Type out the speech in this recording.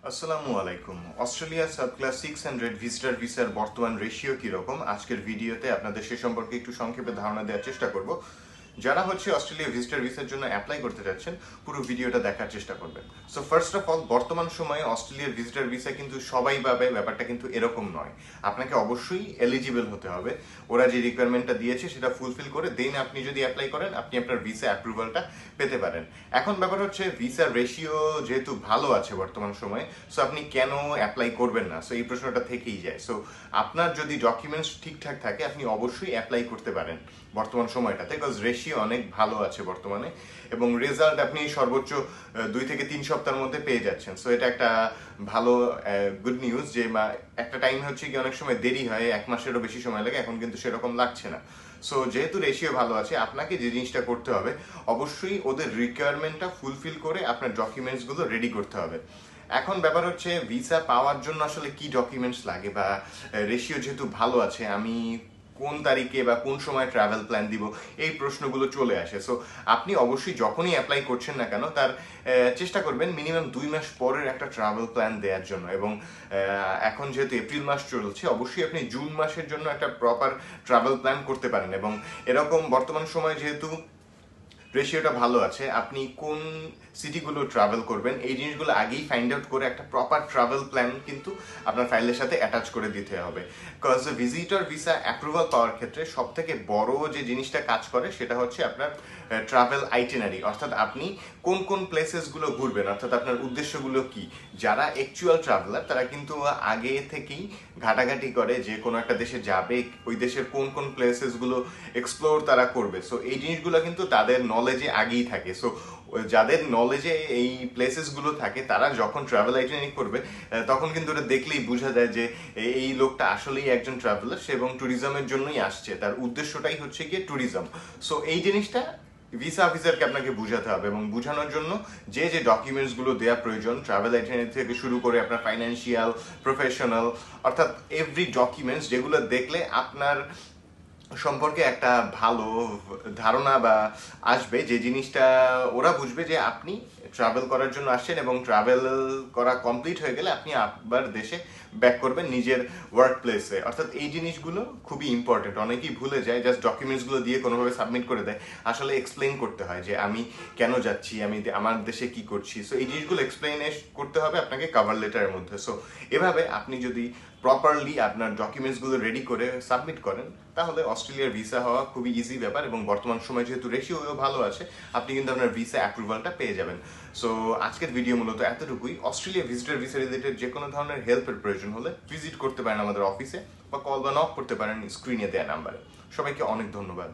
আসসালামু আলাইকুম। Australia sub class 600 visitor ভিসার বর্তমান রেশিও কিরকম, আজকের ভিডিওতে আপনাদের সে সম্পর্কে একটু সংক্ষেপে ধারণা দেওয়ার চেষ্টা করব। যারা অস্ট্রেলিয়া ভিজিটর ভিসার জন্য অ্যাপ্লাই করতে যাচ্ছেন, পুরো ভিডিওটা দেখার চেষ্টা করবেন। সো ফার্স্ট অফ অল, বর্তমান সময়ে অস্ট্রেলিয়ার ভিজিটর ভিসা কিন্তু সবাই পাবে, ব্যাপারটা কিন্তু এরকম নয়। আপনাকে অবশ্যই এলিজিবল হতে হবে। ওরা যে রিকোয়ারমেন্টটা দিয়েছে সেটা ফুলফিল করে দেন আপনি যদি অ্যাপ্লাই করেন, আপনি আপনার ভিসা অ্যাপ্রুভালটা পেতে পারেন। এখন ব্যাপার হচ্ছে, ভিসার রেশিও যেহেতু ভালো আছে বর্তমান সময়ে, সো আপনি কেন অ্যাপ্লাই করবেন না? সো এই প্রশ্নটা থেকেই যায়। সো আপনার যদি ডকুমেন্টস ঠিকঠাক থাকে, আপনি অবশ্যই অ্যাপ্লাই করতে পারেন বর্তমান সময়টাতে, বিকজ রেশিও অনেক ভালো আছে বর্তমানে, এবং রেজাল্ট আপনি সর্বোচ্চ 2 থেকে 3 সপ্তাহের মধ্যে পেয়ে যাচ্ছেন। সো এটা একটা ভালো গুড নিউজ, যে একটা টাইম হচ্ছে কি অনেক সময় দেরি হয়, 1 মাসেরও বেশি সময় লাগে, এখন কিন্তু সেরকম লাগছে না। সো যেহেতু রেশিও ভালো আছে, আপনাকে যে জিনিসটা করতে হবে, অবশ্যই ওদের রিকোয়ারমেন্টটা ফুলফিল করে আপনার ডকুমেন্টসগুলো রেডি করতে হবে। এখন ব্যাপার হচ্ছে, ভিসা পাওয়ার জন্য আসলে কি ডকুমেন্টস লাগে, বা রেশিও যেহেতু ভালো আছে, আমি কোন তারিখে বা কোন সময় ট্রাভেল প্ল্যান দিব, এই প্রশ্নগুলো চলে আসে। সো আপনি অবশ্যই যখনই অ্যাপ্লাই করছেন না কেন, তার চেষ্টা করবেন মিনিমাম 2 মাস পরের একটা ট্রাভেল প্ল্যান দেওয়ার জন্য। এবং এখন যেহেতু এপ্রিল মাস চলছে, অবশ্যই আপনি জুন মাসের জন্য একটা প্রপার ট্রাভেল প্ল্যান করতে পারেন। এবং এরকম বর্তমান সময় যেহেতু রেশিওটা ভালো আছে, আপনি কোন সিটিগুলো ট্রাভেল করবেন, এই জিনিসগুলো আগেই ফাইন্ড আউট করে একটা প্রপার ট্রাভেল প্ল্যান কিন্তু আপনার ফাইলের সাথে অ্যাটাচ করে দিতে হবে। বিকজ ভিজিটর ভিসা অ্যাপ্রুভাল পাওয়ার ক্ষেত্রে সব থেকে বড় যে জিনিসটা কাজ করে, সেটা হচ্ছে আপনার ট্রাভেল আইটিনারি, অর্থাৎ আপনি কোন কোন প্লেসেসগুলো ঘুরবেন, অর্থাৎ আপনার উদ্দেশ্যগুলো কি। যারা অ্যাকচুয়াল ট্রাভেলার, তারা কিন্তু আগে থেকেই ঘাটাঘাটি করে যে কোনো একটা দেশে যাবে, ওই দেশের কোন কোন প্লেসেসগুলো এক্সপ্লোর তারা করবে। সো এই জিনিসগুলো কিন্তু তাদের নলেজে আগেই থাকে। সো যাদের নলেজে এই প্লেসেসগুলো থাকে, তারা যখন ট্রাভেল আইটিনারি করবে, তখন কিন্তু ওটা দেখলেই বোঝা যায় যে এই লোকটা আসলেই একজন ট্রাভেলার, সে এবং ট্যুরিজমের জন্যই আসছে, তার উদ্দেশ্যটাই হচ্ছে গিয়ে ট্যুরিজম। সো এই জিনিসটা ভিসা অফিসারকে আপনাকে বুঝাতে হবে, এবং বুঝানোর জন্য যে যে ডকুমেন্টসগুলো দেওয়া প্রয়োজন, ট্রাভেল আইটিনারি থেকে শুরু করে আপনার ফাইন্যান্সিয়াল, প্রফেশনাল, অর্থাৎ এভরি ডকুমেন্টস যেগুলো দেখলে আপনার সম্পর্কে একটা ভালো ধারণা বা আসবে, যে জিনিসটা ওরা বুঝবে যে আপনি ট্রাভেল করার জন্য আসছেন, এবং ট্রাভেল করা কমপ্লিট হয়ে গেলে আপনি আবার দেশে ব্যাক করবেন নিজের ওয়ার্ক প্লেসে। অর্থাৎ এই জিনিসগুলো খুবই ইম্পর্টেন্ট। অনেকেই ভুলে যায়, জাস্ট ডকুমেন্টসগুলো দিয়ে কোনোভাবে সাবমিট করে দেয়। আসলে এক্সপ্লেইন করতে হয় যে আমি কেন যাচ্ছি, আমি আমার দেশে কি করছি। সো এই জিনিসগুলো এক্সপ্লেইন করতে হবে আপনাকে কভার লেটারের মধ্যে। সো এভাবে আপনি যদি প্রপারলি আপনার ডকুমেন্টসগুলো রেডি করে সাবমিট করেন, তাহলে অস্ট্রেলিয়ার ভিসা হওয়া খুবই ইজি ব্যাপার। এবং বর্তমান সময় যেহেতু রেশিও ভালো আছে, আপনি কিন্তু আপনার ভিসা অ্যাপ্রুভালটা পেয়ে যাবেন। সো আজকের ভিডিও মূলত এতটুকুই। অস্ট্রেলিয়া ভিজিটর ভিসা রিলেটেড যে কোনো ধরনের হেল্পের প্রয়োজন হলে ভিজিট করতে পারেন আমাদের অফিসে, বা কল বা নক করতে পারেন স্ক্রিনে দেওয়া নাম্বারে। সবাইকে অনেক ধন্যবাদ।